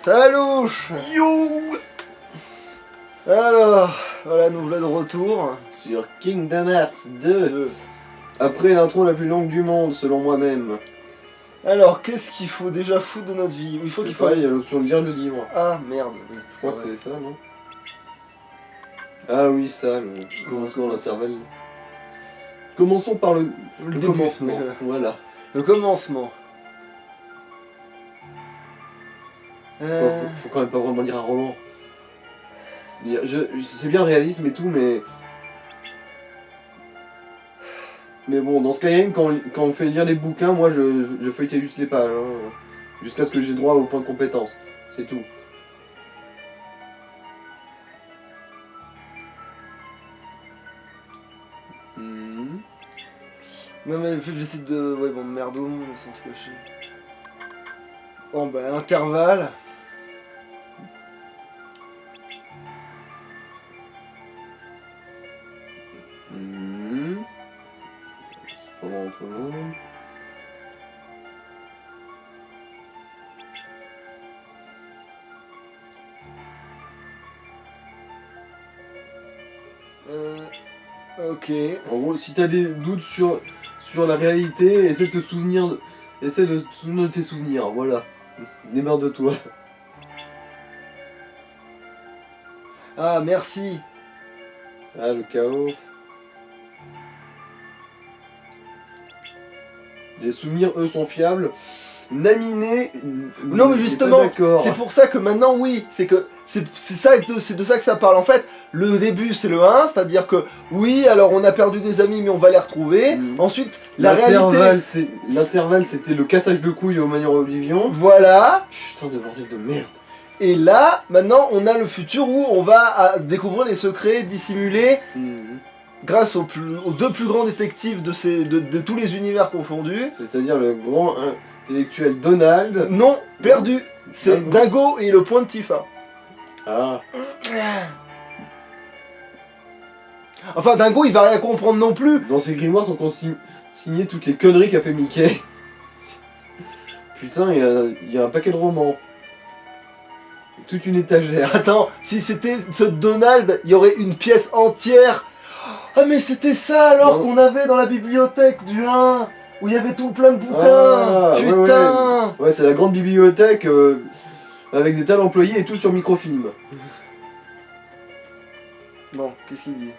Talouche. Yo. Alors, voilà, nous voilà de retour. Sur Kingdom Hearts 2. Après l'intro la plus longue du monde, selon moi-même. Alors, qu'est-ce qu'il faut déjà foutre de notre vie? Il faut qu'il faut... Il y a l'option de lire le livre. Ah, merde. Oui, je crois que c'est ça, non? Ah oui, ça, le commencement, l'intervalle. Commençons par le début, commencement. Voilà. Le commencement. Faut quand même pas vraiment lire un roman. C'est bien le réalisme et tout, mais... Mais bon, dans Skyrim, quand on fait lire les bouquins, moi je feuilletais juste les pages, hein, jusqu'à ce que j'ai droit au point de compétence. C'est tout. Non mais j'essaie de... Ouais bon, merdoum, sans se cacher. Bon bah, intervalle. Ok. En gros, si t'as des doutes sur la réalité, essaie de te souvenir, essaie de te souvenir de tes souvenirs, voilà. Démerde de toi. Ah, merci. Ah, le chaos. Les souvenirs, eux, sont fiables. Naminé. Non mais justement, c'est pour ça que maintenant oui, c'est de ça que ça parle. En fait, le début c'est le 1, c'est-à-dire que oui, alors on a perdu des amis mais on va les retrouver. Ensuite, la réalité... L'intervalle c'était le cassage de couilles au Manoir Oblivion. Voilà. Putain de bordel de merde. Et là, maintenant on a le futur où on va découvrir les secrets dissimulés grâce aux deux plus grands détectives de tous les univers confondus. C'est-à-dire le grand... intellectuel Donald. Non, perdu. C'est Dingo et le point de Tifa. Ah. Enfin, Dingo, il va rien comprendre non plus. Dans ces grimoires sont consignées toutes les conneries qu'a fait Mickey. Putain, il y a un paquet de romans. Toute une étagère. Attends, si c'était ce Donald, il y aurait une pièce entière. Ah mais c'était ça alors qu'on avait dans la bibliothèque du 1. Où il y avait tout plein de bouquins. Ah, putain. Ouais, c'est la grande bibliothèque avec des tas d'employés et tout sur microfilm. Bon, qu'est-ce qu'il dit?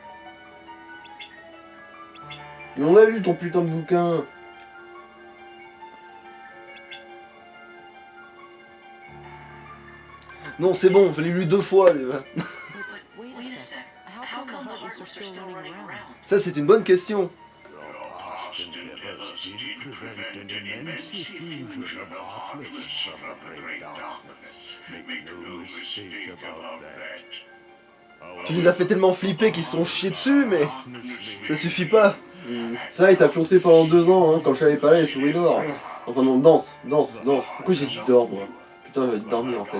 Mais on a lu ton putain de bouquin. Non, c'est bon, je l'ai lu 2 fois déjà. Ça, c'est une bonne question. Tu les as fait tellement flipper qu'ils se sont chiés dessus, mais ça suffit pas. Ça, il t'a pioncé pendant 2 ans, hein, quand je suis allé pas là, les souris d'or. Enfin non, danse. Pourquoi j'ai dit dors, moi? Putain, j'avais dormir en fait.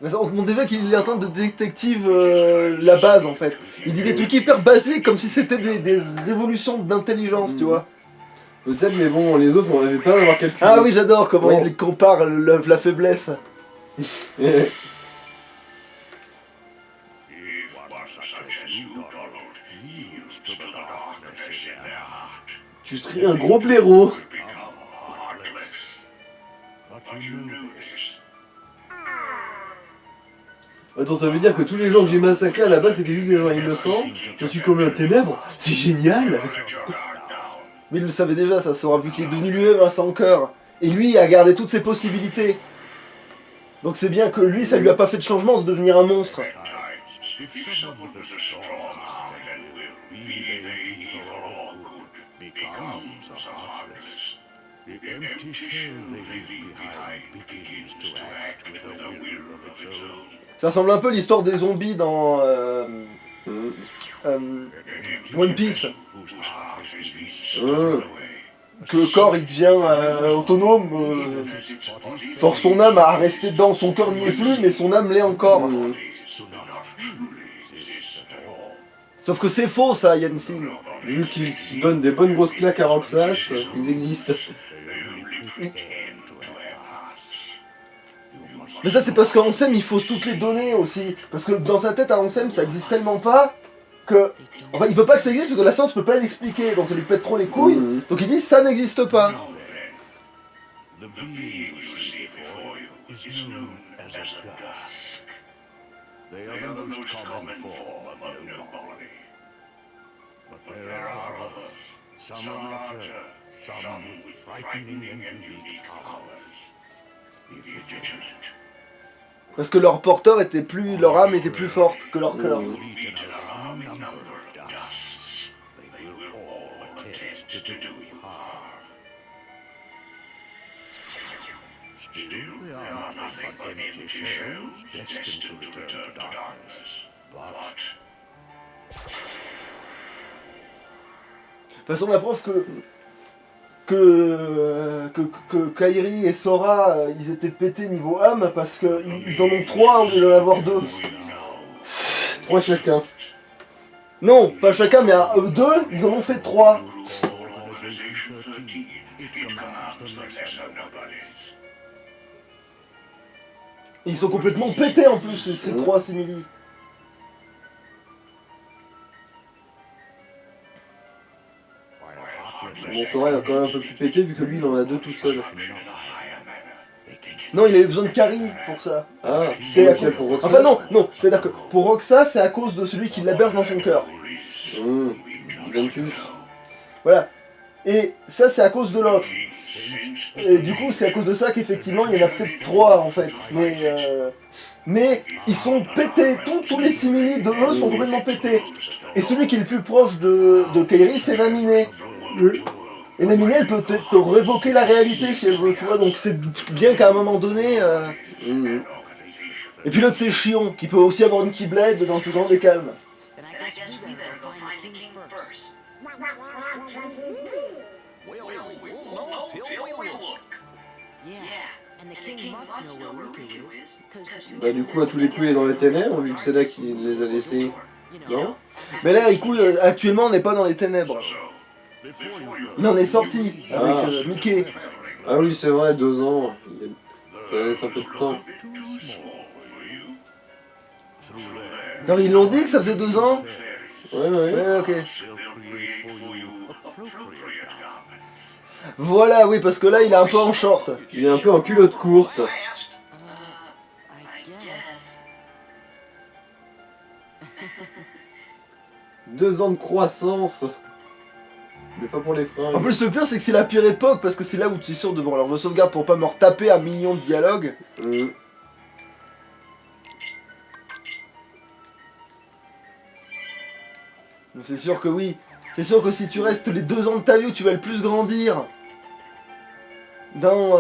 Mais ça, on te montre déjà qu'il est en train de détective la base en fait. Il dit des trucs hyper basiques comme si c'était des révolutions d'intelligence, tu vois. Peut-être, mais bon, les autres, on n'avait pas à avoir calculé. Ah oui, j'adore comment il compare la faiblesse. Tu serais un gros blaireau. Attends, ça veut dire que tous les gens que j'ai massacrés à la base c'était juste des gens innocents. Je suis comme un ténèbre. C'est génial. Mais il le savait déjà, ça sera vu qu'il est devenu lui-même un sans cœur. Et lui a gardé toutes ses possibilités. Donc c'est bien que lui, ça lui a pas fait de changement de devenir un monstre. Ça ressemble un peu à l'histoire des zombies dans One Piece. que le corps il devient autonome. Genre son âme a resté dedans, son corps n'y est plus, mais son âme l'est encore. Sauf que c'est faux ça, Yansin. Vu qu'ils donnent des bonnes grosses claques à Roxas, ils existent. Mais ça c'est parce qu'Ansem il fausse toutes les données aussi. Parce que dans sa tête à Ansem ça existe tellement pas que... Enfin il veut pas que ça existe parce que la science peut pas l'expliquer. Donc ça lui pète trop les couilles. Donc il dit ça n'existe pas. Parce que leur porteur était plus... leur âme était plus forte que leur cœur. De toute façon, la preuve que Kairi et Sora, ils étaient pétés niveau âme parce qu'ils en ont 3 au lieu d'en avoir 2. 3 chacun. Non, pas chacun, mais à eux 2, ils en ont fait 3. Et ils sont complètement pétés en plus, ces 3 simili. Bon, Sora est quand même un peu plus pété vu que lui il en a 2 tout seul. Non, il avait besoin de Kari pour ça. Ah, c'est pour Roxas. Enfin non, c'est-à-dire que pour Roxas, c'est à cause de celui qui l'héberge dans son cœur. Ventus. Voilà. Et ça, c'est à cause de l'autre. Et du coup, c'est à cause de ça qu'effectivement, il y en a peut-être 3 en fait. Mais ils sont pétés. Tous les simili de eux sont complètement pétés. Et celui qui est le plus proche de Kairi, c'est Naminé. Et Naminé, elle peut peut-être révoquer la réalité si elle veut, tu vois. Donc c'est bien qu'à un moment donné... Et puis l'autre, c'est Chion, qui peut aussi avoir une Keyblade dans le plus grand des calmes. Bah du coup à tous les coups il est dans les ténèbres vu que c'est là qu'il les a laissés. Non? Mais là du coup actuellement on n'est pas dans les ténèbres. Il en est sorti avec Mickey. Ah oui c'est vrai, 2 ans. Ça laisse un peu de temps. Alors ils l'ont dit que ça faisait 2 ans? Ouais, ok. Voilà, oui, parce que là, il est un peu en short. Il est un peu en culotte courte. 2 ans de croissance. Mais pas pour les fringues. En plus, le pire, c'est que c'est la pire époque, parce que c'est là où tu es sûr de... Bon, alors je sauvegarde pour pas me retaper un million de dialogues. Donc c'est sûr que oui. C'est sûr que si tu restes les 2 ans de ta vie où tu vas le plus grandir... Dans...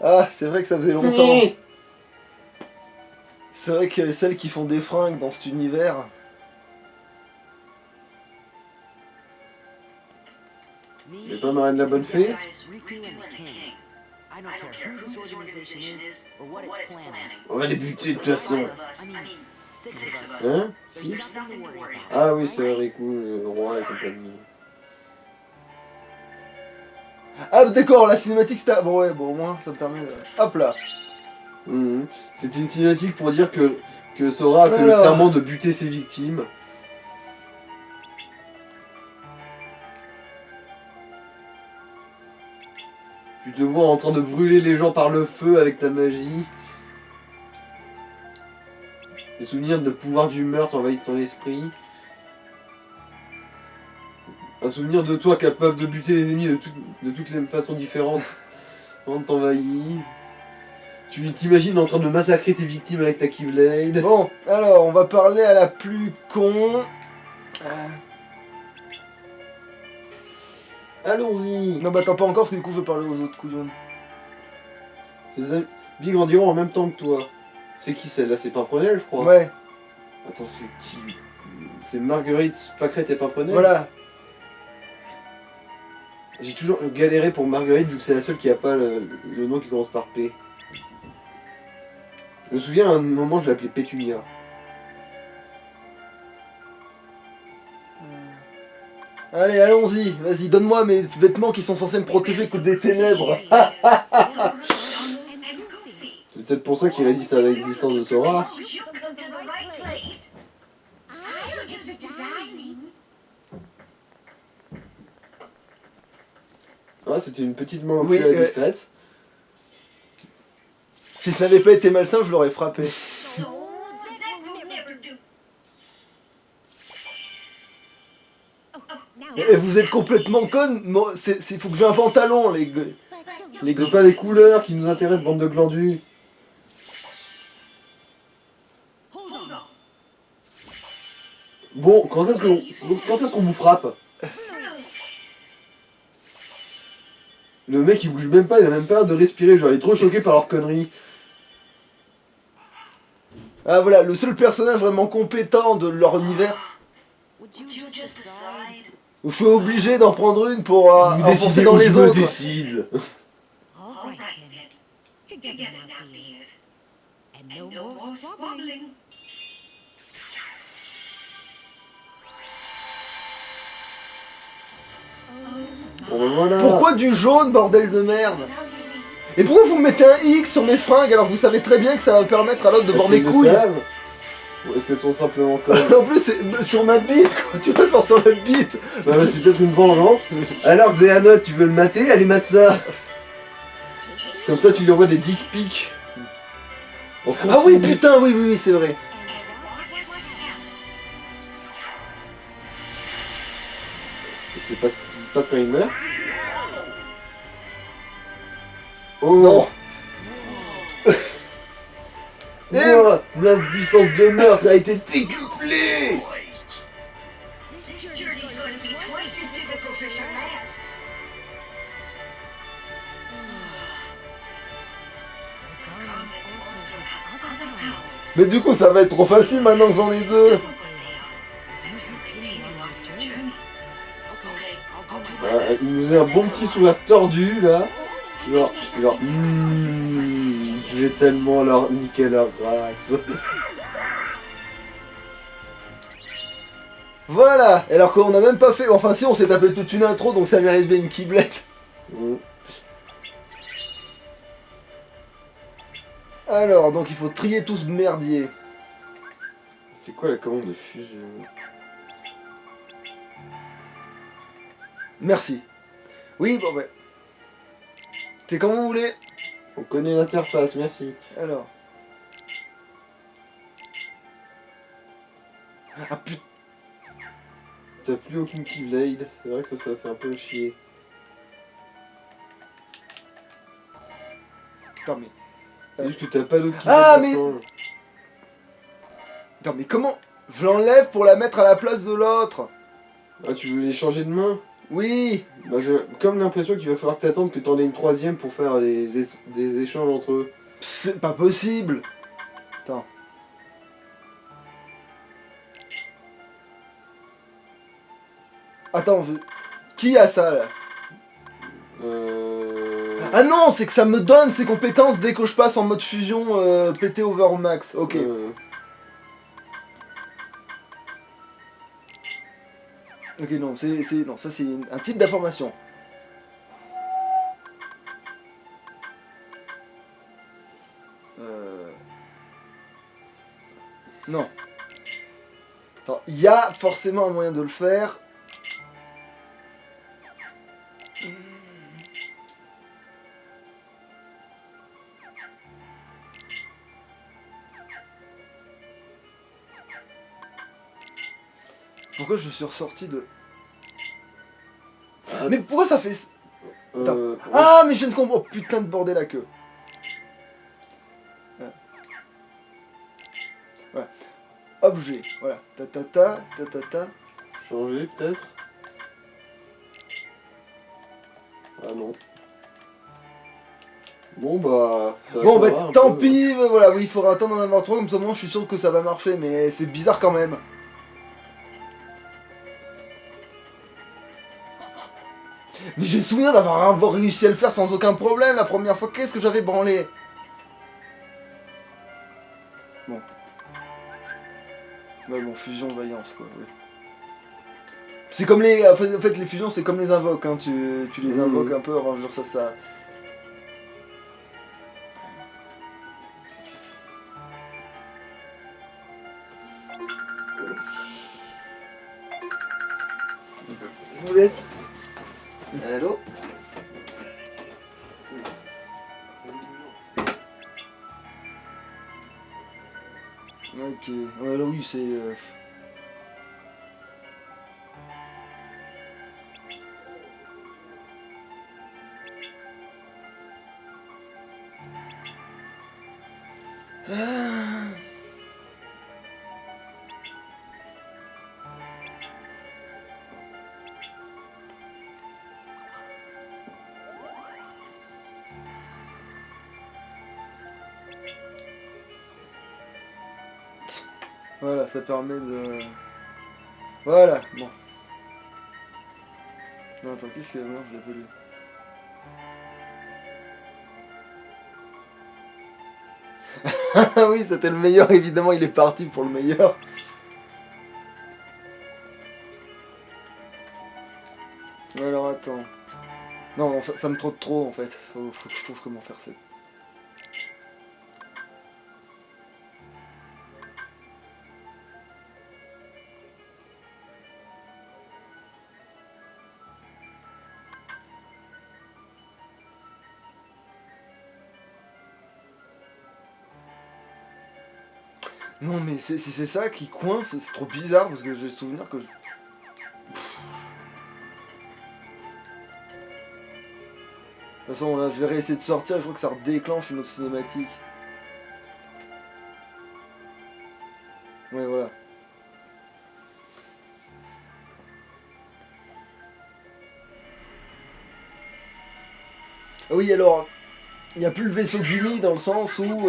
Ah, c'est vrai que ça faisait longtemps. C'est vrai que celles qui font des fringues dans cet univers... Mais pas Marraine de la Bonne Fée. On va les buter de toute façon. Hein? 6? Ah oui, c'est Riku, le roi et compagnie. Ah d'accord, la cinématique c'était... Bon ouais, bon au moins ça me permet de... Hop là. C'était une cinématique pour dire que Sora a fait le serment de buter ses victimes. Tu te vois en train de brûler les gens par le feu avec ta magie. Les souvenirs de pouvoir du meurtre envahissent ton esprit. Un souvenir de toi capable de buter les ennemis de toutes les façons différentes. Avant de t'envahir. Tu t'imagines en train de massacrer tes victimes avec ta Keyblade. Bon, alors on va parler à la plus con. Allons-y. Non bah attends pas encore parce que du coup je veux parler aux autres couillons. Ces amis grandiront en même temps que toi. C'est qui celle-là? C'est Pimprenel je crois. Ouais. Attends, c'est qui? C'est Marguerite Pâquerette et Pimprenel? Voilà. J'ai toujours galéré pour Marguerite vu que c'est la seule qui a pas le nom qui commence par P. Je me souviens à un moment je l'appelais Pétunia. Allez, allons-y, vas-y, donne-moi mes vêtements qui sont censés me protéger contre des ténèbres. C'est peut-être pour ça qu'il résiste à l'existence de Sora. Ah, c'était une petite main Oui, discrète. Si ça n'avait pas été malsain, je l'aurais frappé. Et vous êtes complètement conne. Il faut que j'ai un pantalon, les gars. C'est pas les couleurs qui nous intéressent, bande de glandus. Bon, quand est-ce qu'on vous frappe? Le mec il bouge même pas, il a même pas l'air de respirer, genre il est trop choqué par leur connerie. Ah voilà, le seul personnage vraiment compétent de leur univers. Où je suis obligé d'en prendre une pour Vous décidez dans les autres. décide. Bon ben voilà. Pourquoi du jaune, bordel de merde? Et pourquoi vous me mettez un X sur mes fringues alors que vous savez très bien que ça va permettre à l'autre de voir mes couilles? Ou est-ce qu'elles sont simplement connes? En plus, c'est sur ma bite, quoi. Tu vois, genre sur la bite. Bah, c'est peut-être une vengeance. Alors, Xéanote, tu veux le mater? Allez, mate ça. Comme ça, tu lui envoies des dick pics. Ah oui, putain, oui, c'est vrai. C'est pas ce qui se passe quand il meurt. Oh Non. Moi, ma puissance de meurtre a été décuplée. Mais du coup, ça va être trop facile maintenant que j'en ai deux. Il nous a un bon petit sourire tordu là. Genre, je vais tellement leur niquer leur race. Voilà. Alors qu'on a même pas fait. Enfin, si, on s'est tapé toute une intro, donc ça mérite bien une kiblette. Alors, donc il faut trier tout ce merdier. C'est quoi la commande de fusion? Merci. Oui, bon, ouais. C'est comme vous voulez. On connaît l'interface, merci. Alors. Ah putain. T'as plus aucune Keyblade, c'est vrai que ça fait un peu chier. Putain, mais. C'est juste que t'as pas d'autre Keyblade. Ah, mais. Attends, mais comment je l'enlève pour la mettre à la place de l'autre? Ah, tu veux les changer de main? Oui. Bah, j'ai comme l'impression qu'il va falloir que t'attendes que t'en aies une troisième pour faire des échanges entre eux. C'est pas possible. Attends. Attends, qui a ça là? Ah non, c'est que ça me donne ses compétences dès que je passe en mode fusion PT over max. Ok. Ok, non, non, ça c'est un type d'information. Non. Attends, il y a forcément un moyen de le faire. Pourquoi je suis ressorti de... Mais pourquoi ça fait... Ouais. Ah, mais je ne comprends... Oh, putain de bordel à queue. Voilà. Objet, voilà. Ta. Changer peut-être? Ah non. Bon bah... Bon bah tant pis, voilà, oui, il faudra attendre d'en avoir 3, comme ça moi je suis sûr que ça va marcher, mais c'est bizarre quand même. Mais j'ai souvenir d'avoir réussi à le faire sans aucun problème la première fois. Qu'est-ce que j'avais branlé? Bon. Ouais, bon, fusion, vaillance, quoi, oui. C'est comme les... En fait, les fusions, c'est comme les invoques, hein. Tu les invoques un peu, genre ça... Je vous laisse. Allô? Ok, ouais, là oui, c'est... Ah. Voilà, ça permet de... Voilà, bon. Non, attends, qu'est-ce que... Non, je l'ai pas lu. Ah oui, c'était le meilleur, évidemment, il est parti pour le meilleur. Alors, attends. Non, non, ça me trotte trop, en fait. Faut que je trouve comment faire ça. Non mais c'est ça qui coince, c'est trop bizarre parce que j'ai le souvenir que je... De toute façon là je vais réessayer de sortir, je crois que ça redéclenche une autre cinématique. Ouais voilà. Ah oui alors, il n'y a plus le vaisseau Gumi dans le sens où...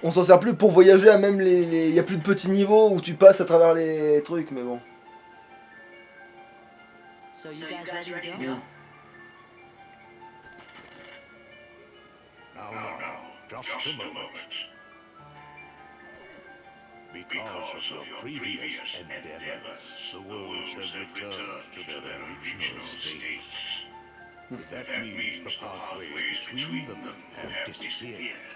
on s'en sert plus pour voyager à même les... Il y a plus de petits niveaux où tu passes à travers les trucs, mais bon. So you guys ready to go? Now, just a moment. Because of your previous endeavors, the worlds have returned to their original states. That means the pathways between them have disappeared.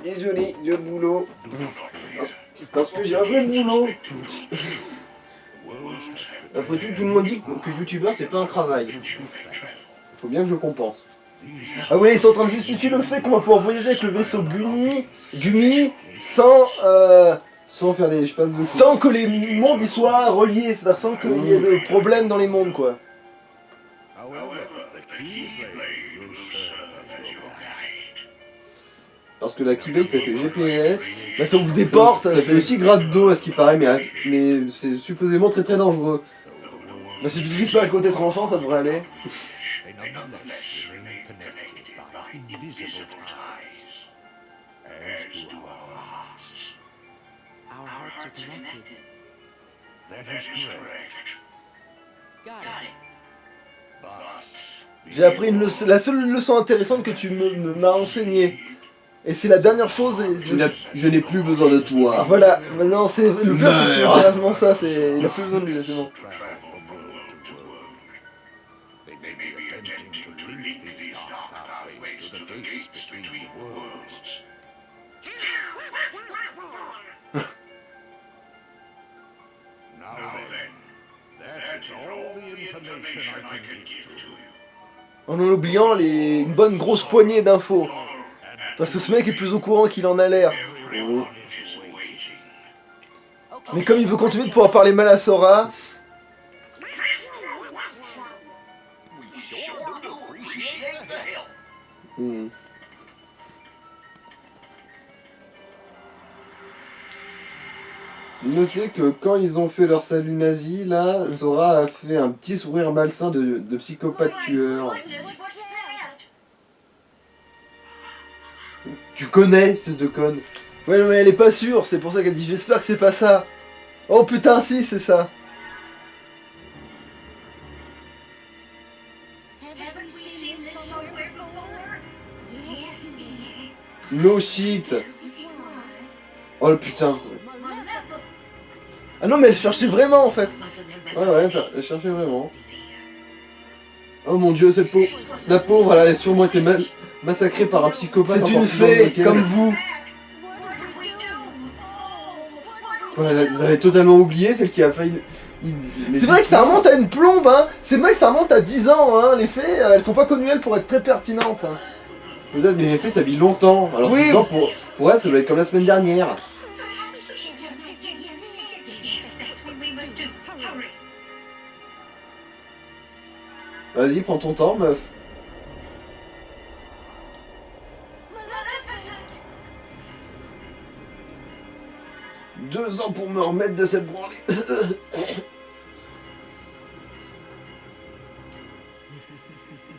Désolé, le boulot. Parce que j'ai un vrai boulot. Après tout le monde dit que youtubeur c'est pas un travail. Faut bien que je compense. Ah oui, ils sont en train de justifier le fait qu'on va pouvoir voyager avec le vaisseau Gumi sans faire des phases de... sans que les mondes y soient reliés, c'est-à-dire sans qu'il y ait de problème dans les mondes quoi. Parce que la Keyblade ça fait GPS. Bah ça ouvre des portes. Ça fait aussi grade d'eau à ce qui paraît, mais c'est supposément très très dangereux. Bah si tu utilises pas le côté tranchant ça devrait aller. Our hearts are connected. That is correct. Got it. But J'ai appris la seule leçon intéressante que tu m'as enseignée. Et c'est la dernière chose. Je n'ai plus besoin de toi. Voilà, maintenant c'est. Le pire c'est littéralement ça, c'est. Il a plus besoin de lui, c'est bon. travel from world to world. They may be attempting to link these dark pathways to the gates between worlds. Now then, that is all the information I can give to you. En oubliant une bonne grosse poignée d'infos. Parce que ce mec est plus au courant qu'il en a l'air. Everyone is waiting. Mais comme il veut continuer de pouvoir parler mal à Sora. Notez que quand ils ont fait leur salut nazi, là, Sora a fait un petit sourire malsain de psychopathe tueur. Tu connais, espèce de conne. Ouais mais elle est pas sûre, c'est pour ça qu'elle dit j'espère que c'est pas ça. Oh putain si c'est ça. No shit. Oh le putain. Ah non, mais elle cherchait vraiment en fait. Ouais, elle cherchait vraiment. Oh mon dieu, cette pauvre. La pauvre, elle a sûrement été massacrée par un psychopathe. C'est encore une plus dangereux fée, qu'elle. comme vous. Quoi, ils avaient totalement oublié, celle qui a failli. C'est vrai que ça remonte à une plombe, hein. C'est vrai que ça remonte à 10 ans, hein. Les fées, elles sont pas connues, elles, pour être très pertinentes. Hein. Peut-être, mais les fées, ça vit longtemps. Alors, Oui. 10 ans, pour elle, ça doit être comme la semaine dernière. Vas-y, prends ton temps, meuf. Deux ans pour me remettre de cette branlée.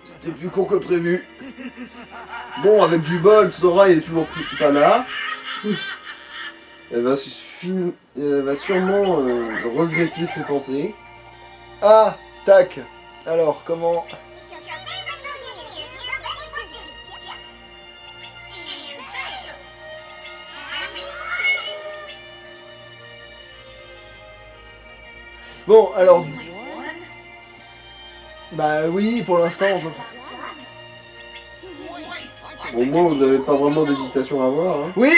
C'était plus court que prévu. Bon, avec du bol, Sora il est toujours pas là. Elle va sûrement regretter ses pensées. Ah, tac. Alors, comment... Bon, alors... Bah oui, pour l'instant, on peut... Au moins, vous avez pas vraiment d'hésitation à avoir. Hein. Oui,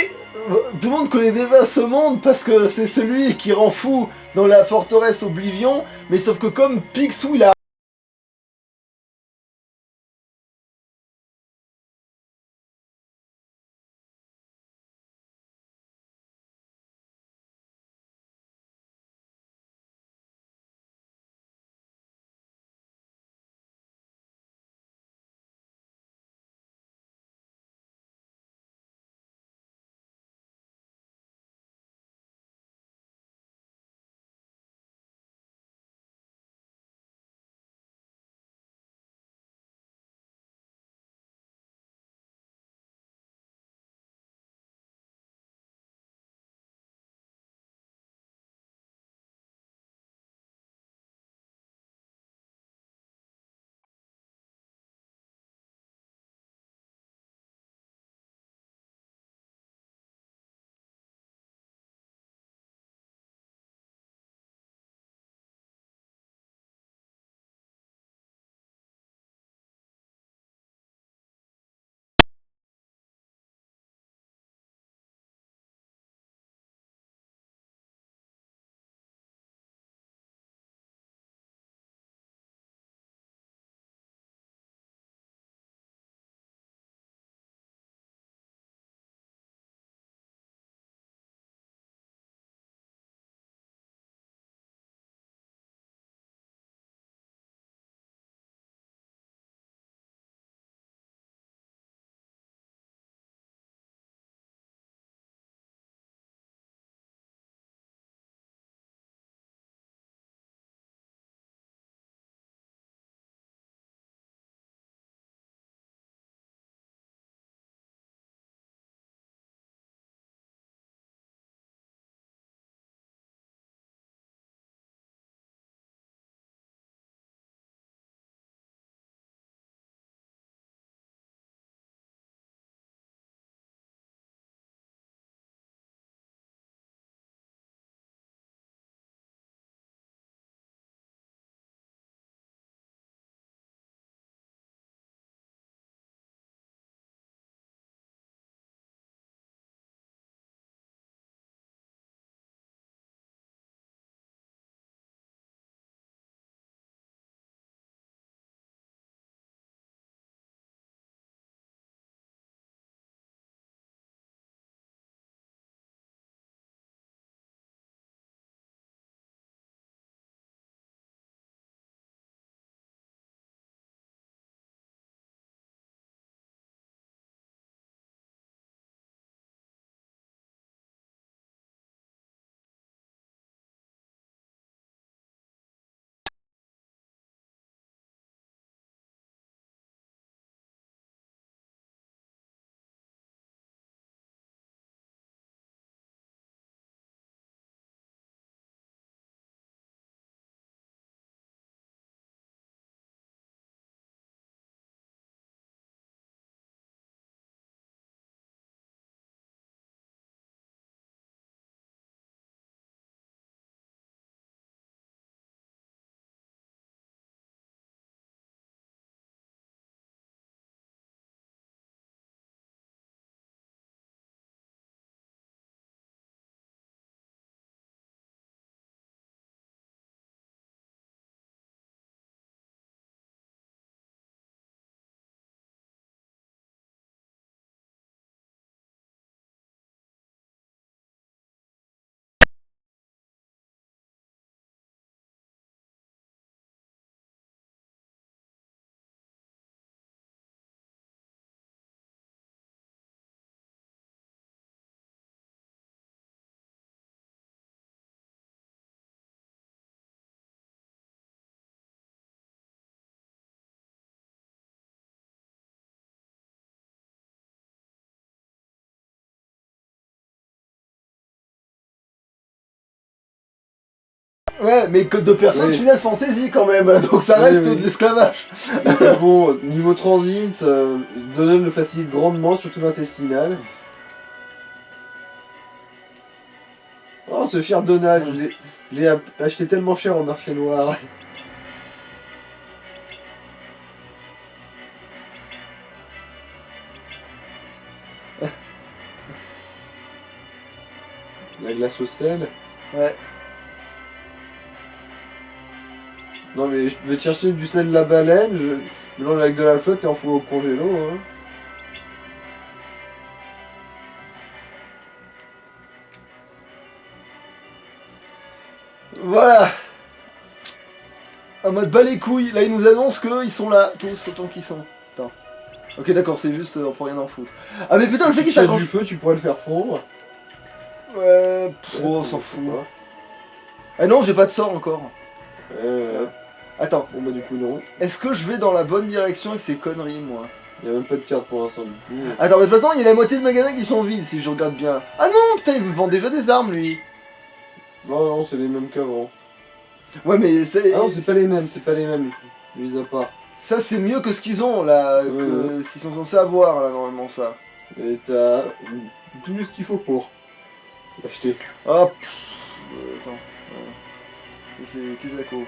tout le monde connaît déjà ce monde parce que c'est celui qui rend fou dans la forteresse Oblivion, mais sauf que comme Picsou, il a Ouais, mais que de personnes Oui. Final Fantasy quand même, donc ça Oui, reste oui. de l'esclavage. Mais bon, niveau transit, Donald le facilite grandement, surtout l'intestinal. Oh, ce cher Donald, je l'ai acheté tellement cher au marché noir. La glace au sel. Ouais. Non mais je vais te chercher du sel de la baleine, je mélange avec de la flotte et enfoui au congélo. Hein. Voilà. En mode bas les couilles, là ils nous annoncent qu'ils sont là, tous autant qu'ils sont. Attends. Ok d'accord, c'est juste, on peut rien en foutre. Ah mais putain le fait qu'il Si tu as s'accroche... du feu, tu pourrais le faire fondre. Ouais, pff, oh, on s'en fout. Ah non, j'ai pas de sort encore. Attends, Bon bah du coup non. est-ce que je vais dans la bonne direction avec ces conneries moi? Il y a même pas de carte pour l'instant du coup. Attends, mais de toute façon, il y a la moitié de magasins qui sont vides si je regarde bien. Ah non, putain, il me vend déjà des armes lui. Non, c'est les mêmes qu'avant. Ouais, mais c'est. Ah non, c'est pas les mêmes, Je les ai pas. Ça, c'est mieux que ce qu'ils ont là, que s'ils sont censés avoir là, normalement, ça. Et t'as tout ce qu'il faut pour l'acheter. Ah, attends. C'est Kezako.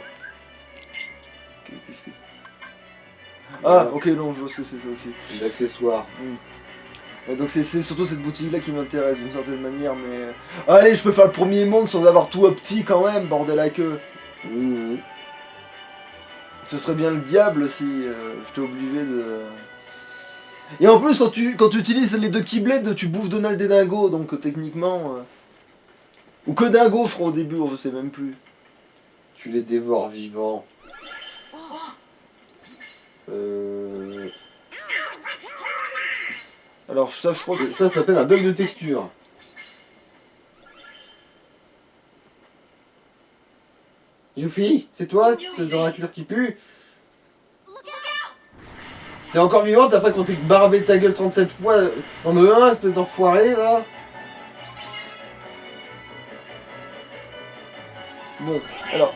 Qu'est-ce que. Ah, ok, non, je vois ce que c'est ça aussi. Les accessoires. Ouais, donc c'est surtout cette boutique là qui m'intéresse d'une certaine manière, mais... Allez, je peux faire le premier monde sans avoir tout petit quand même, bordel à queue. Ce serait bien le diable si j'étais obligé de... Et en plus, quand tu utilises les deux Keyblades, tu bouffes Donald et Dingo, donc techniquement... Ou que Dingo, je crois, au début, je sais même plus. Tu les dévores vivants. Alors ça, je crois que... Ça s'appelle un bug de texture. Yuffie, c'est toi, espèce de raclure qui pue. T'es encore vivante après qu'on t'ait barbé ta gueule 37 fois dans le 1, espèce d'enfoiré, là. Bon, alors...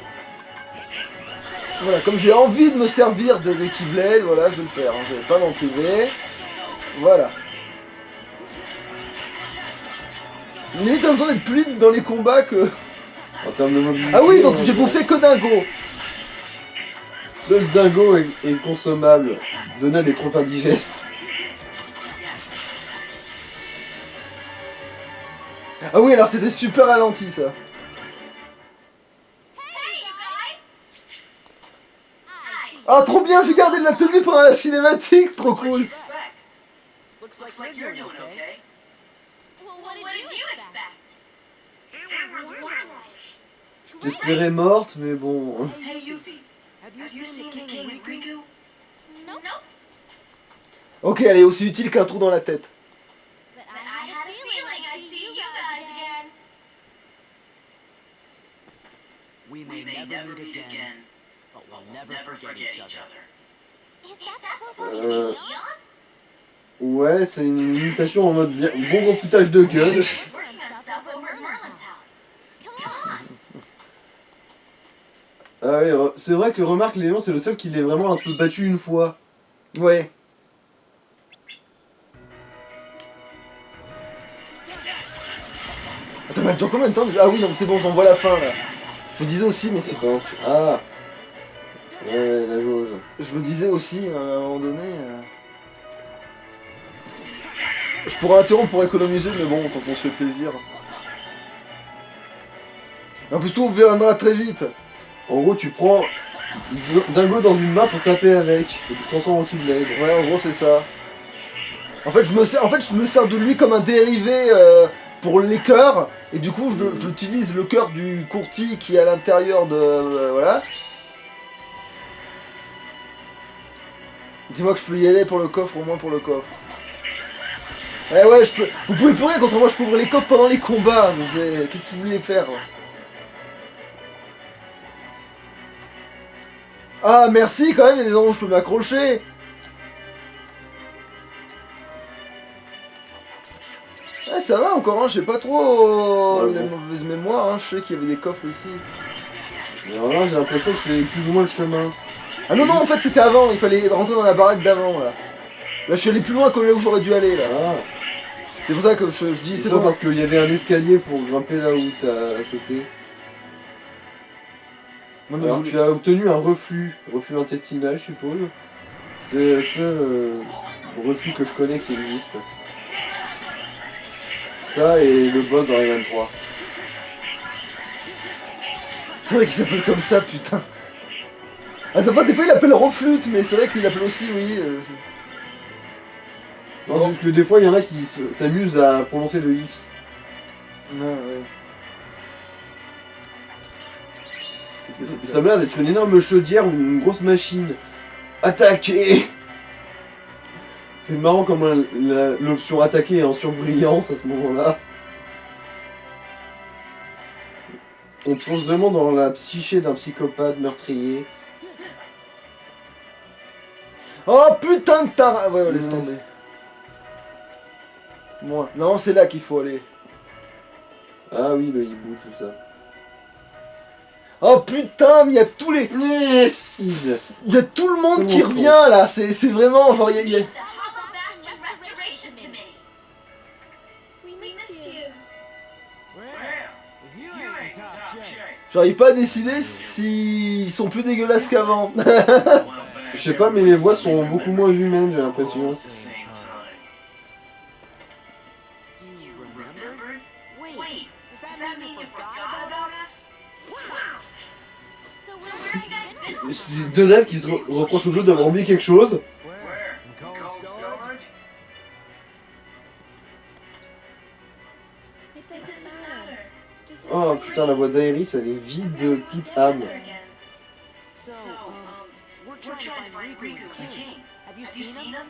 Voilà, comme j'ai envie de me servir des Keyblades, voilà, je vais le faire, hein, je vais pas m'en priver. Voilà. Limite, t'as besoin d'être plus libre dans les combats que... En termes de mobilité. Ah oui, donc j'ai bouffé que Dingo. Seul Dingo est consommable. Donald est trop indigeste. Ah oui, alors c'était super ralenti, ça. Ah, trop bien, j'ai gardé de la tenue pendant la cinématique, trop cool. Looks like you're doing okay. Well, what did you expect? J'espérais morte, mais bon. Hey, Yuffie, have you seen the king and Riku? Nope. Ok, elle est aussi utile qu'un trou dans la tête. But I had a feeling I'd see you guys again. We may never meet again, but we'll never forget each other. Is that supposed to be Leon? Ouais, c'est une imitation en mode bien, bon gros foutage de gueule. Working on stuff over at Merlin's house. Come on. Ah ouais, c'est vrai que remarque Léon, c'est le seul qui l'ait vraiment un peu battu une fois. Ouais. Attends, mais attends, combien de temps? Ah oui, non, c'est bon, j'en vois la fin, là. Je me disais aussi, mais c'est... Attends, ah. Ouais, la jauge. Je me disais aussi, à un moment donné... Je pourrais interrompre pour économiser, mais bon, quand on se fait plaisir. En plus, tout viendra très vite. En gros, tu prends Dingo dans une main pour taper avec, et tu te transformes en Keyblade. Ouais, en gros, c'est ça. En fait, je me sers de lui comme un dérivé pour les cœurs, et du coup, j'utilise le cœur du courtier qui est à l'intérieur de... voilà. Dis-moi que je peux y aller pour le coffre, au moins pour le coffre. Eh ouais, je peux... Vous pouvez plus rien contre moi, je peux ouvrir les coffres pendant les combats. Qu'est-ce que vous voulez faire? Ah, merci quand même, il y a des endroits où je peux m'accrocher. Ouais, ça va encore, hein, j'ai pas trop les mauvaises mémoires, hein, je sais qu'il y avait des coffres ici. Alors là, j'ai l'impression que c'est plus ou moins le chemin. Ah non, non, en fait, c'était avant. Il fallait rentrer dans la baraque d'avant, là. Là, je suis allé plus loin que là où j'aurais dû aller, là. Ah, C'est pour ça que je dis, c'est c'est ça bon. parce qu'il y avait un escalier pour grimper là où t'as sauté. Non, mais Alors je tu as obtenu un reflux intestinal, je suppose. C'est ce reflux que je connais qui existe. Ça et le boss dans les 23. C'est vrai qu'il s'appelle comme ça, putain. Attends, pas, des fois il appelle reflute, mais c'est vrai qu'il appelle aussi, oui. Non, c'est juste que des fois il y en a qui s'amusent à prononcer le X. Ouais, ouais. Ça m'a l'air d'être une énorme chaudière ou une grosse machine. Attaquer. C'est marrant comme l'option attaquer est en surbrillance à ce moment-là. On plonge vraiment dans la psyché d'un psychopathe meurtrier. Oh putain de tar... Ouais, laisse Ouais. tomber. Bon, non, c'est là qu'il faut aller. Ah oui, le hibou, tout ça. Oh putain, mais il y a tous les... Sid. Il y a tout le monde qui Comment revient, là. C'est vraiment, genre, il y a... The Hollow Bastion Restoration Committee. We missed you. J'arrive pas à décider s'ils sont plus dégueulasses qu'avant. Je sais pas, mais les voix sont beaucoup moins humaines, j'ai l'impression. Do you remember? Wait, does that mean you forgot about us? So where have you guys been? C'est Donald qui se reproche aux autres d'avoir oublié quelque chose. Where? Coast Guard? It doesn't matter. This is Oh putain, la voix d'Aeris, elle est vide de toute âme. So, we're trying to find Riku and King. Have you seen them?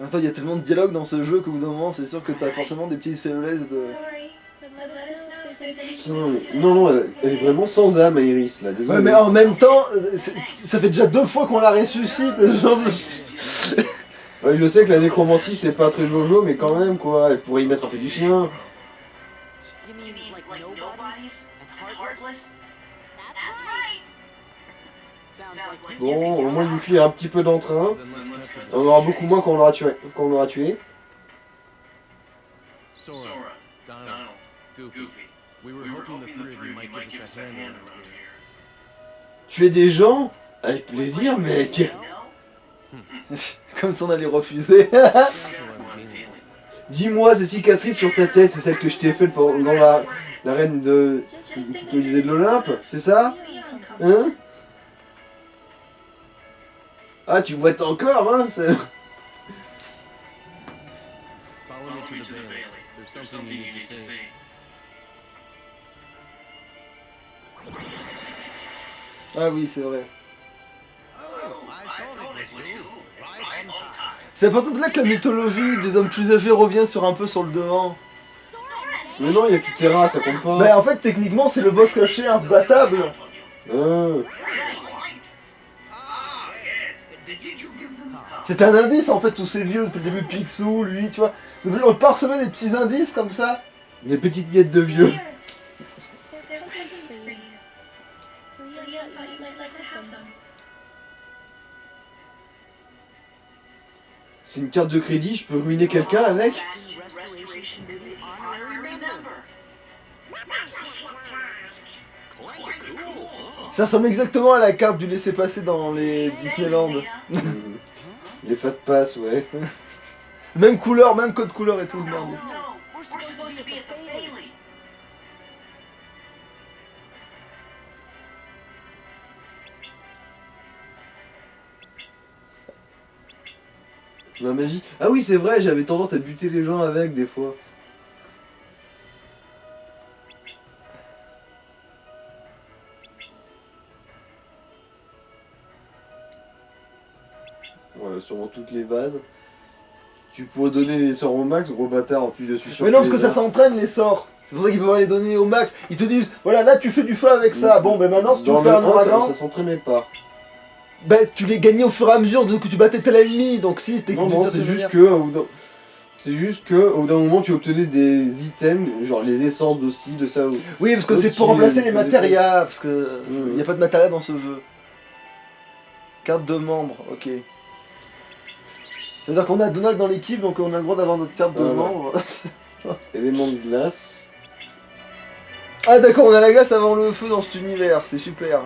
Attends, il y a tellement de dialogue dans ce jeu qu'au bout d'un moment, c'est sûr que t'as forcément des petites faiblesses de... sorry, but let us know if there's anything Putain, mais- non, non, elle est vraiment sans âme, Aeris, là, désolé. Ouais, mais en même temps, ça fait déjà 2 fois qu'on la ressuscite. Genre... Ouais, je sais que la nécromancie, c'est pas très jojo, mais quand même, quoi, elle pourrait y mettre un peu du sien. You mean like nobodies and heartless? That's right. Sounds like Bon, au moins Yuffie a un petit peu d'entrain. On aura beaucoup moins quand on l'aura tué. Sora, Donald, Goofy. We were hoping the three of you might give us a hand around here. Tuer des gens? Avec plaisir, mec. Comme si on allait refuser. Dis-moi, ces cicatrices sur ta tête, c'est celle que je t'ai faite dans la reine de... Just think que disait de l'Olympe, c'est ça? really uncomfortable. Hein? Ah, tu boites encore, hein? Follow me to the Bailey. There's something you need to say. Ah oui, c'est vrai. Oh, I thought it was you. Right on time. C'est à partir de là que la mythologie des hommes plus âgés revient un peu sur le devant. Sora, Mais non, il y a Kutera, ça compte pas. Bah en fait, techniquement, c'est le boss caché imbattable. Hein. Ah, yes. Did you give them the C'est un indice en fait, tous ces vieux, depuis le début Picsou, lui, tu vois. On parsemait des petits indices comme ça. Des petites miettes de vieux. Here, there are presents for you. Leah thought you might like to have them. C'est une carte de crédit, je peux ruiner quelqu'un avec? Bastion Restoration Committee honorary member. Quite cool, huh? Ça ressemble exactement à la carte du laisser-passer dans les Disneyland. Les fast pass, ouais. Même couleur, même code couleur et tout. Merde. No, we're supposed to be at the Bailey. La magie. Ah oui, c'est vrai, j'avais tendance à buter les gens avec des fois. Ouais, sûrement toutes les bases. Tu pourrais donner les sorts au max, gros bâtard, en plus je suis sûr. Mais non, que parce que les ça s'entraîne les sorts. C'est pour ça qu'ils peuvent les donner au max. Ils te disent, voilà, là tu fais du feu avec ça. Bon, ben maintenant, si tu veux dans faire un le un, ouragan, ça s'entraînait pas. ben tu les gagnais au fur et à mesure de que tu battais tel ennemi. Donc si, t'es Non, non, c'est juste que C'est juste que au bout d'un moment tu obtenais des items, genre les essences aussi, de ça. Oui, parce que Ok, c'est pour remplacer les des matérias, parce que il Mhm. n'y a pas de matérias dans ce jeu. Carte de membre, ok. C'est-à-dire qu'on a Donald dans l'équipe, donc on a le droit d'avoir notre carte de Voilà. membre. Éléments de glace. Ah d'accord, on a la glace avant le feu dans cet univers, c'est super.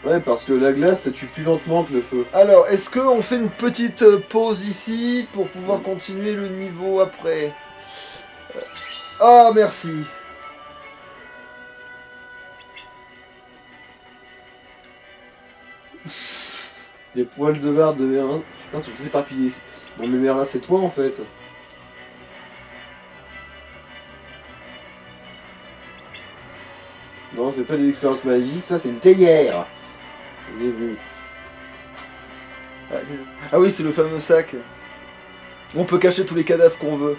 Ouais, parce que la glace ça tue plus lentement que le feu. Alors, est-ce qu'on fait une petite pause ici pour pouvoir continuer le niveau après? Ah, merci. Des poils de barre de Merlin. Putain, sont tous éparpillés. Non mais Merlin, c'est toi en fait. Non, c'est pas des expériences magiques, ça c'est une théière. J'ai vu. Ah oui, c'est le fameux sac. On peut cacher tous les cadavres qu'on veut.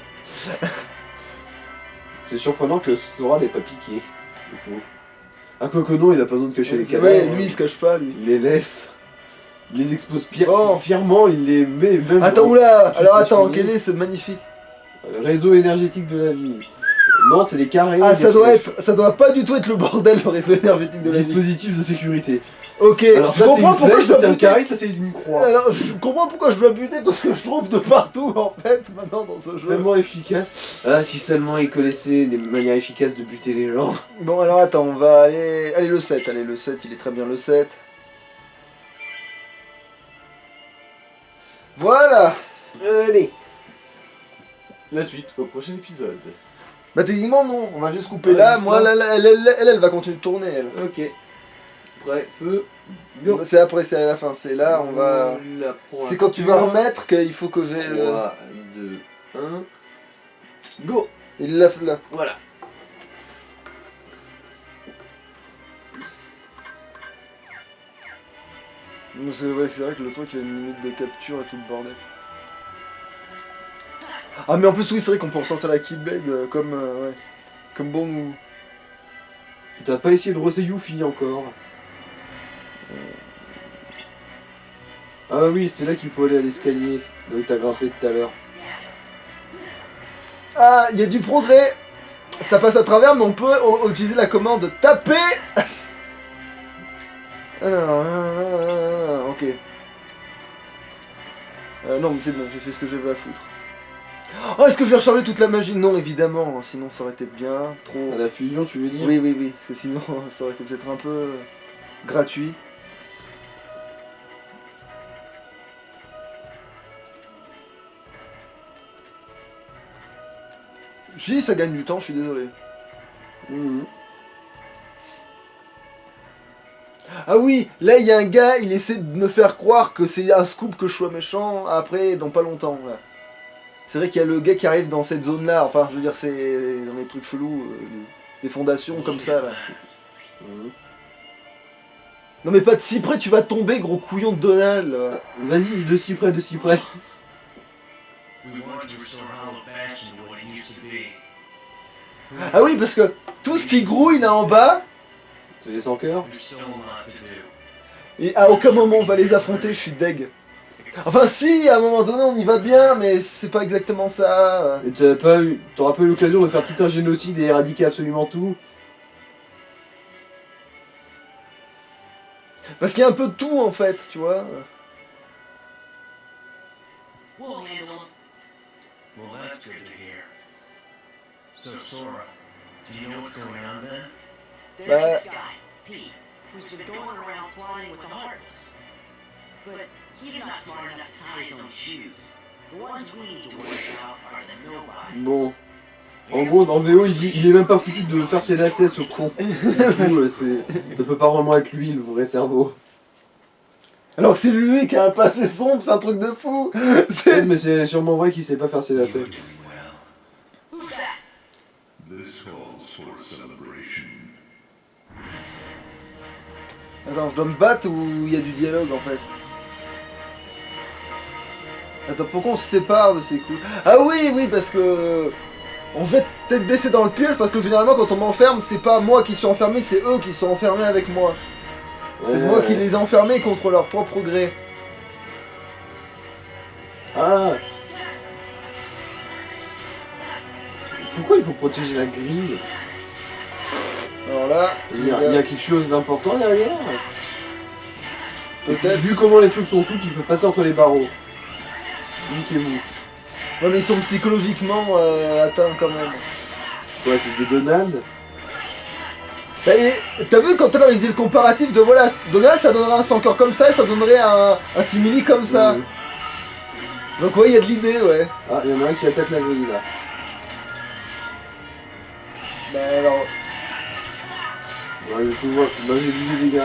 C'est surprenant que Sora l'ait pas piqué. Du coup. Ah, quoique non, il a pas besoin de cacher les cadavres. Ouais, lui il se cache pas, lui. Il les laisse. Il les expose Oh. fièrement, il les met même. Attends, oula. Alors attends, quel est ce magnifique... Le réseau énergétique de la vie. Non, c'est des carrés. Ah, des flèches. ça doit pas du tout être le bordel, le réseau énergétique de la vie. Dispositif de sécurité. Ok, Alors je ça c'est comprends une pourquoi flèche, je ça dois c'est un buter. carré, ça c'est une croix. Alors, je comprends pourquoi je dois buter, parce que je trouve de partout, en fait, maintenant, dans ce jeu. Tellement efficace. Ah, si seulement ils connaissaient des manières efficaces de buter les gens. Bon, alors attends, on va aller... Allez, le 7, le 7, il est très bien, le 7. Voilà. Allez. La suite au prochain épisode. Bah techniquement, non, on va juste couper Ouais, là, juste moi, là. là, elle va continuer de tourner, elle. Ok. Prêt, feu, go. C'est après, c'est à la fin, c'est là, on va... Là, pour C'est la quand tu vas coupure. remettre qu'il faut que j'ai le... 3, 2, 1. Go. Il l'a là. Voilà. C'est vrai que le truc, il y a une limite de capture et tout le bordel. Ah mais en plus, oui, c'est vrai qu'on peut ressortir la Keyblade comme... ouais. Comme bon nous... T'as pas essayé de rosser Yuffie encore. Ah bah oui, c'est là qu'il faut aller à l'escalier. Là où t'as grimpé tout à l'heure. Ah, il y a du progrès. Ça passe à travers, mais on peut utiliser la commande taper. Alors, ok. Non, mais c'est bon, j'ai fait ce que j'avais à foutre. Oh, est-ce que je vais recharger toute la magie? Non, évidemment, sinon ça aurait été bien trop... À la fusion, tu veux dire? Oui, oui, oui, parce que sinon ça aurait été peut-être un peu gratuit. Si, ça gagne du temps, je suis désolé. Mhm. Ah oui, là il y a un gars, il essaie de me faire croire que c'est un scoop que je sois méchant après, dans pas longtemps. Là. C'est vrai qu'il y a le gars qui arrive dans cette zone-là, enfin je veux dire, c'est dans les trucs chelous, des fondations comme ça là. Mhm. Non mais pas de si près, tu vas tomber, gros couillon de Donald. Là. Vas-y, de si près, de si près. We want to restore Hollow Bastion to what it used to be. Ah oui, parce que tout ce qui grouille là en bas, C'est les sans cœur. There's still a lot to do. et à aucun moment on va les affronter, je suis deg. Enfin si, à un moment donné on y va bien, mais c'est pas exactement ça. Et t'auras pas eu l'occasion de faire tout un génocide et éradiquer absolument tout. Parce qu'il y a un peu de tout en fait, tu vois. We'll handle them. Well, that's good to hear. So, Sora, do you know what's going on then? There's this guy, Pete, who's been going around plotting with the Heartless. But he's not smart enough to tie his own shoes. The ones we need to worry about are the nobodies. Bon. En gros, dans le VO, il est même pas foutu de faire ses lacets, ce con. Du coup, ça peut pas vraiment être lui, le vrai cerveau. Alors que c'est lui qui a un passé sombre, c'est un truc de fou. Mais c'est sûrement vrai qu'il sait pas faire ses lacets. You're doing well. Who's that? This calls for a celebration. Attends, je dois me battre ou il y a du dialogue en fait? Attends, pourquoi on se sépare de ces coups? Ah oui, oui, parce que... On va peut-être baisser dans le piège parce que généralement quand on m'enferme, c'est pas moi qui suis enfermé, c'est eux qui sont enfermés avec moi. C'est moi qui les ai enfermés contre leur propre gré. Ah. il faut protéger la grille. Alors là, Il y a quelque chose d'important derrière. peut-être. Vu comment les trucs sont souples, il faut passer entre les barreaux. Niquez-vous. Ouais, mais ils sont psychologiquement atteints quand même. Ouais, c'est des Donald. Bah, et t'as vu quand alors il faisait le comparatif de voilà, Donald ça donnerait un sans cœur comme ça et ça donnerait un simili comme ça. Mhm. Donc ouais, il y a de l'idée, ouais. Ah, il y en a un qui attaque la grille là. Bah alors, Ouais, je peux voir. Bah, j'ai vu les dégâts.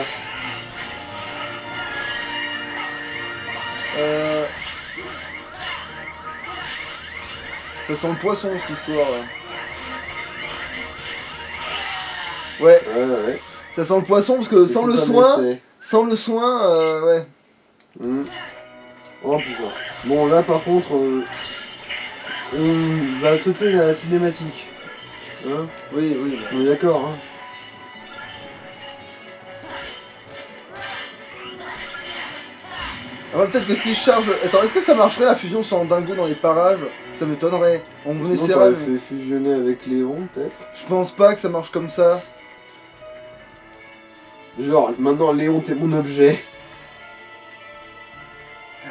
ça sent le poisson cette histoire là. Ouais, Ouais. ça sent le poisson parce que C'est sans le tout un soin, essai. ouais. Mhm. Oh putain. Bon, là par contre, on va sauter la cinématique. Hein? Oui. On est d'accord, hein? Alors peut-être que si je charge... Attends, est-ce que ça marcherait la fusion sans dingo dans les parages? Ça m'étonnerait. On Sinon, essaierait. t'aurais Mais... fait fusionner avec Léon, peut-être. Je pense pas que ça marche comme ça. Genre, maintenant, Léon, t'es mon objet.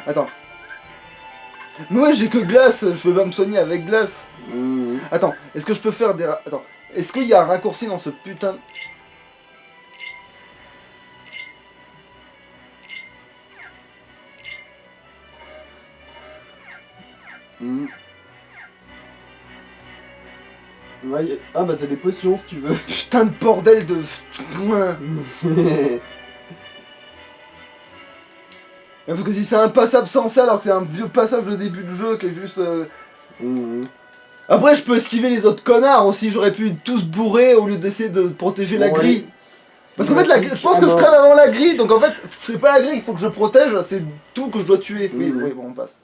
Attends. Mais ouais, j'ai que glace, je vais pas me soigner avec glace. Mhm. Attends, est-ce que je peux faire des... Attends, est-ce qu'il y a un raccourci dans ce putain de... Mhm. Ouais, ah bah t'as des potions si tu veux. Putain de bordel de... Parce que si c'est un passable sans ça alors que c'est un vieux passage de début de jeu qui est juste... Mhm. Après je peux esquiver les autres connards aussi, j'aurais pu tous bourrer au lieu d'essayer de protéger la Ouais. grille. Parce C'est qu'en fait, pratique. je pense Ah que je non. crève avant la grille, donc en fait, c'est pas la grille qu'il faut que je protège, c'est tout que je dois tuer. Oui, Mhm. oui, bon, on passe.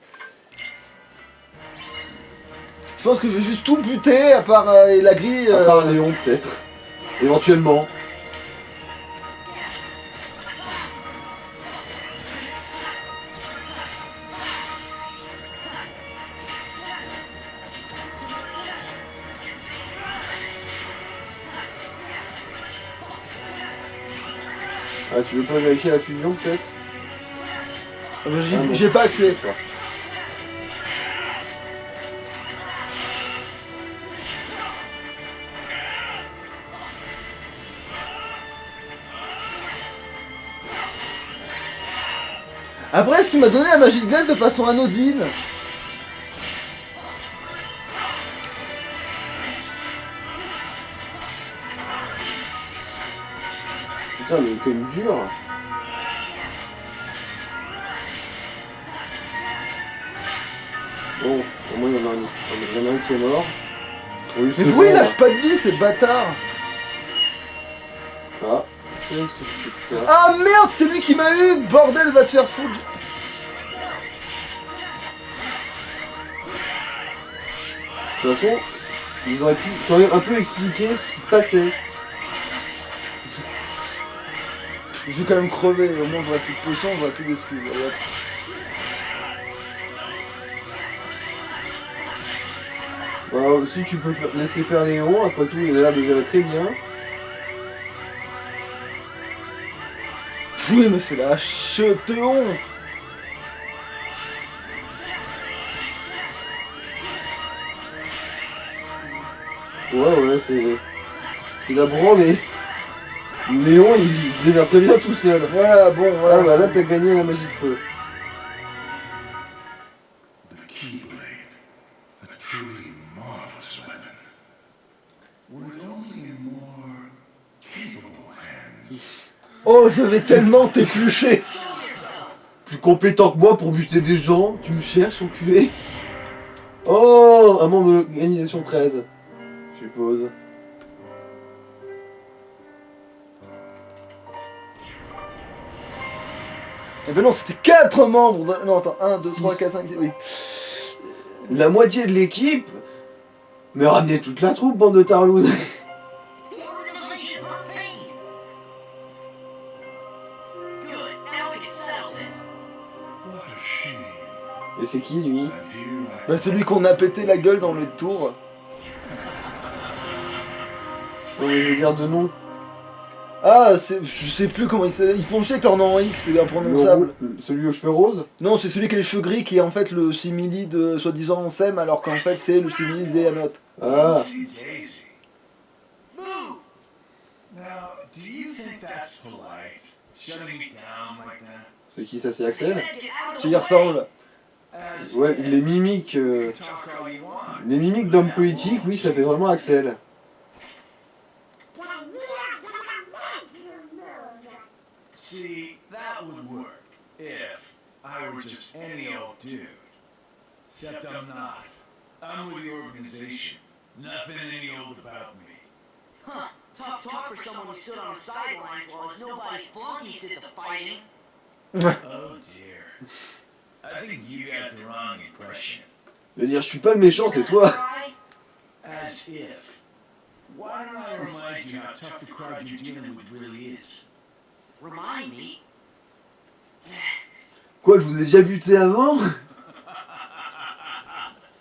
Je pense que je vais juste tout buter, à part la grille... À part Léon, peut-être. Éventuellement. Ah, tu veux pas vérifier la fusion, peut-être? J'ai pas accès. Après, est-ce qu'il m'a donné la magie de glace de façon anodine? Putain, mais comme dur. Bon, au moins il y en a un qui est mort. Oui, Mais c'est pourquoi il bon. lâche pas de vie, ces bâtards? Ah, qu'est-ce que c'est que ça? Ah merde, c'est lui qui m'a eu! Bordel, va te faire foutre! De toute façon, ils auraient pu quand même un peu expliquer ce qui se passait. Je vais quand même crever, au moins j'aurai plus de potions, j'aurai plus d'excuses. Allez, hop. Bah, si tu peux laisser faire Léon, après tout, il a l'air de gérer très bien. Oui, mais c'est la cheteon! Ouais, c'est la branlée. Léon, il se démerde très bien tout seul. Voilà, bon, voilà. Ah bah là, t'as gagné la magie de feu. The Keyblade, a truly marvelous weapon. Were it only in more capable hands. Oh, je vais tellement t'éplucher! Plus compétent que moi pour buter des gens, tu me cherches, enculé. Oh, un membre de l'organisation 13, je suppose. Eh ben non, c'était 4 membres de... Non, attends, 1, 2, 3, Six. 4, 5, 6, oui. La moitié de l'équipe. Mais ramenez toute la troupe, bande de tarlouses. The organization for pain. Good. Now we can settle this. What a shame. Et c'est qui lui? And here I Bah celui qu'on a pété la gueule dans le tour. Non mais je veux dire de nom. Ah, je sais plus comment ils font chier avec leur nom en X, c'est imprononçable. Celui aux cheveux roses. Non, c'est celui qui a les cheveux gris qui est en fait le simili de soi-disant Sem, alors qu'en fait c'est le simili Zéanot. Ah. Daisy. Move! Now, do you think that's polite? Shutting me down like that? C'est qui ça, c'est Axel? Tu y ressembles. As Ouais, les mimiques... you talk all you want. Les mimiques d'homme politique, oui, ça fait vraiment Axel. See, that would work if I were just any old dude. Except I'm not. I'm with the organization. Nothing any old about me. Huh. Tough talk for someone who stood on the sidelines while his nobody flunkies did the fighting. Oh dear. I think you got the wrong impression. Je veux dire, je suis pas le méchant, c'est toi. As if. Why don't I remind you how tough the crowd you're dealing with really is? Remind me? Quoi, je vous ai déjà buté avant?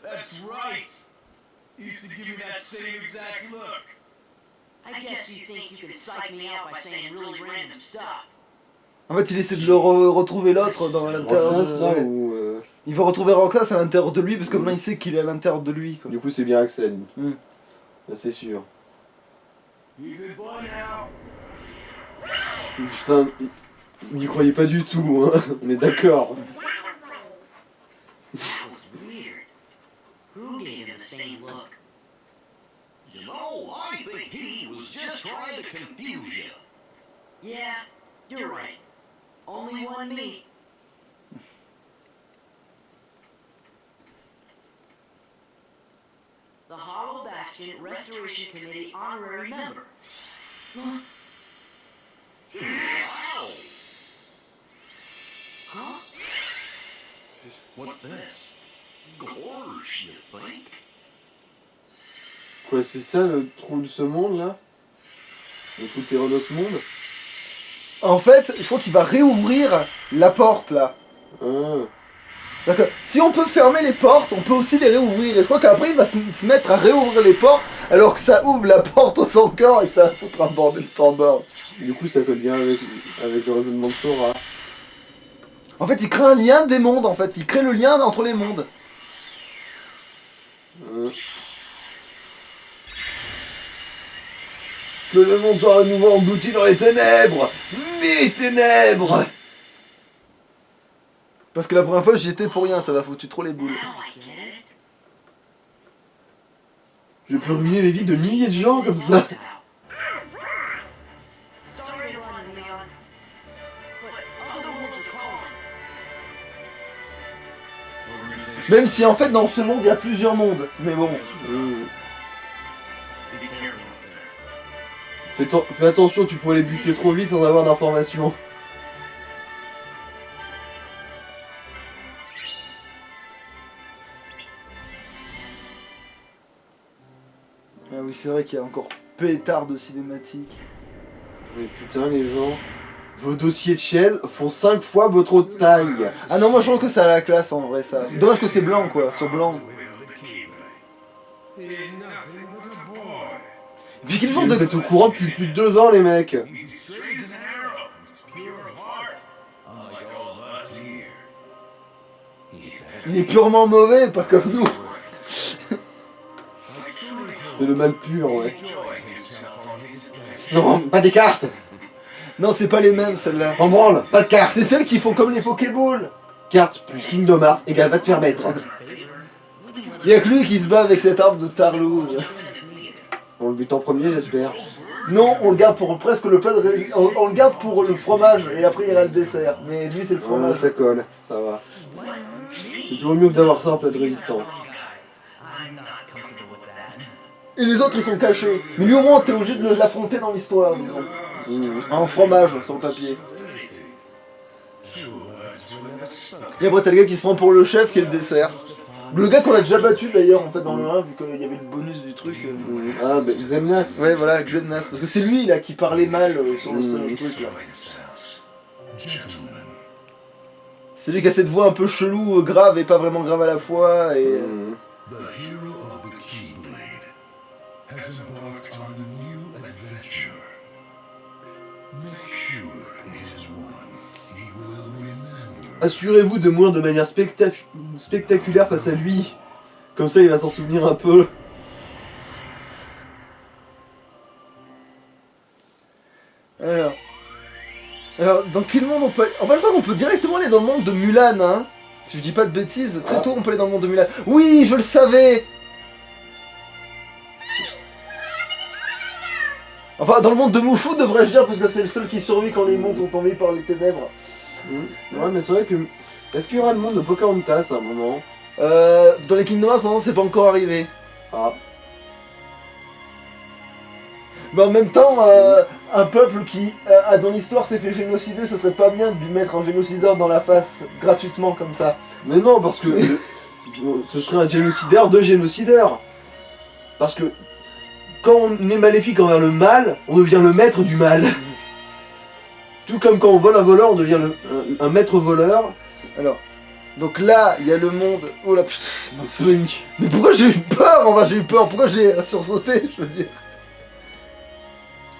That's right. You used to give me that same exact look. I guess you think you can psych me out by saying really random stuff. En fait, il essaie de le retrouver l'autre dans l'intérieur. Roxas, là, Ouais. ou... Il va retrouver Roxas à l'intérieur de lui parce que maintenant il sait qu'il est à l'intérieur de lui. Quoi. Du coup, c'est bien Axel. Mm. Là, c'est sûr. You good boy now? Putain, il n'y croyait pas du tout, hein. On est d'accord. That was weird. Who gave him the same look? You know, I think he was just trying to confuse you. Yeah, you're right. Only one me. The Hollow Bastion Restoration Committee honorary member. Huh? Wow! Huh? What's this? Gorge, you think? Quoi, c'est ça le trou de ce monde, là? Le trou de ces de ce monde? En fait, je crois qu'il va réouvrir la porte là. Ah. D'accord. Si on peut fermer les portes, on peut aussi les réouvrir. Et je crois qu'après il va se mettre à réouvrir les portes alors que ça ouvre la porte au son corps et que ça va foutre un bordel sans borne. Du coup, ça colle bien avec le raisonnement de Sora. En fait, il crée un lien des mondes en fait. Il crée le lien entre les mondes. Que le monde soit à nouveau englouti dans les ténèbres! Mes ténèbres! Parce que la première fois j'y étais pour rien, ça m'a foutu trop les boules. Now I get it. Je peux ruiner les vies de milliers de gens comme ça! Sorry to run, Leon. But other worlds are calling. Même si en fait dans ce monde il y a plusieurs mondes. Mais bon. Be careful out there. Fais attention, tu pourrais les buter trop vite sans avoir d'informations. Ah oui, c'est vrai qu'il y a encore pétard de cinématique. Mais putain, les gens, vos dossiers de Shell font 5 fois votre taille. Ah non, moi je trouve que ça a la classe en vrai ça. Dommage que c'est blanc quoi, sur blanc. He's nothing but a boy. Et puis quel genre Vous de... êtes au courant depuis plus de 2 ans, les mecs. He's straight as an arrow. He's pure of heart. Unlike all of us here. Il est purement mauvais, pas comme nous. C'est le mal pur, ouais. Enjoy himself on his adventure. Non, pas des cartes. Non, c'est pas les mêmes celles-là. En branle, pas de cartes. C'est celles qui font comme les Pokéballs. Carte plus Kingdom Hearts égale va te faire mettre. Il y a que lui qui se bat avec cette arme de Tarlouse. On le bute en premier, j'espère. Non, on le garde pour presque le plat de on le garde pour le fromage et après il y a le dessert. Mais lui c'est le Ouais, fromage. ça colle, ça va. C'est toujours mieux que d'avoir ça en plat de résistance. Et les autres ils sont cachés. Mais lui au moins t'es obligé de l'affronter dans l'histoire, disons. En fromage sur le papier. Et après t'as le gars qui se prend pour le chef qui est le dessert. Le gars qu'on a déjà battu d'ailleurs en fait dans le 1 vu qu'il y avait le bonus du truc. Ah, bah, Xemnas. Ouais voilà, Xemnas. Parce que c'est lui là qui parlait mal sur le truc là. C'est lui qui a cette voix un peu chelou, grave et pas vraiment grave à la fois et... The hero of the Keyblade has embarked on a new Assurez-vous de mourir de manière spectaculaire face à lui. Comme ça, il va s'en souvenir un peu. Alors, dans quel monde on peut aller? En fait, je crois qu'on peut directement aller dans le monde de Mulan, hein. Si je dis pas de bêtises, très tôt on peut aller dans le monde de Mulan. Oui, je le savais. Enfin, dans le monde de Mushu, devrais-je dire, parce que c'est le seul qui survit quand les mondes sont envahis par les ténèbres. Ouais, mais c'est vrai que... Est-ce qu'il y aura le monde de Pocahontas à un moment? Dans les Kingdom Hearts, maintenant, c'est pas encore arrivé. Ah. Mais en même temps, un peuple qui, dans l'histoire, s'est fait génocider, ce serait pas bien de lui mettre un génocideur dans la face, gratuitement, comme ça. Mais non, parce que... ce serait un génocideur de génocideurs. Parce que... Quand on est maléfique envers le mal, on devient le maître du mal. Tout comme quand on vole un voleur, on devient un maître voleur. Alors, donc là, il y a le monde... Oh la putain... Funk. Mais pourquoi j'ai eu peur? Enfin, j'ai eu peur, pourquoi j'ai sursauté, je veux dire.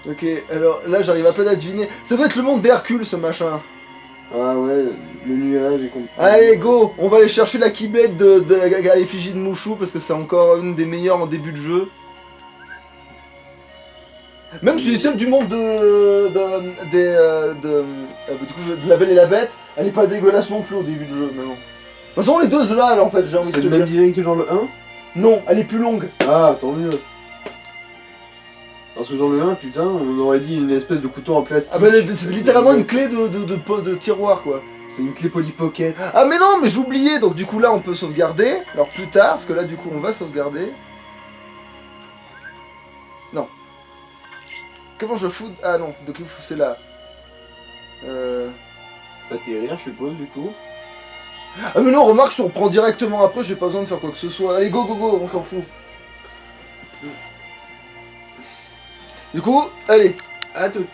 Ok, alors là, j'arrive à peine à deviner. Ça doit être le monde d'Hercule, ce machin. Ah ouais, le nuage est complet. Allez, go. On va aller chercher la Keyblade à l'effigie de Mushu, parce que c'est encore une des meilleures en début de jeu. Même si celle du monde de La Belle et la Bête, elle est pas dégueulasse non plus au début du jeu, mais bon. De toute façon, les deux là, en fait, j'ai envie de C'est te le même dire. design que dans le 1? Non, elle est plus longue. Ah, tant mieux. Parce que dans le 1, putain, on aurait dit une espèce de couteau en plastique. Ah bah c'est littéralement une clé de tiroir, quoi. C'est une clé Polly Pocket. Ah mais non, mais j'oubliais, donc du coup là on peut sauvegarder. Alors plus tard, parce que là du coup on va sauvegarder. Non. Comment je fous... Ah non, donc c'est là. Atterrir, je suppose, du coup. Ah mais non, remarque, si on reprend directement après, j'ai pas besoin de faire quoi que ce soit. Allez, go, go, go, on s'en fout. Du coup, allez. À tout.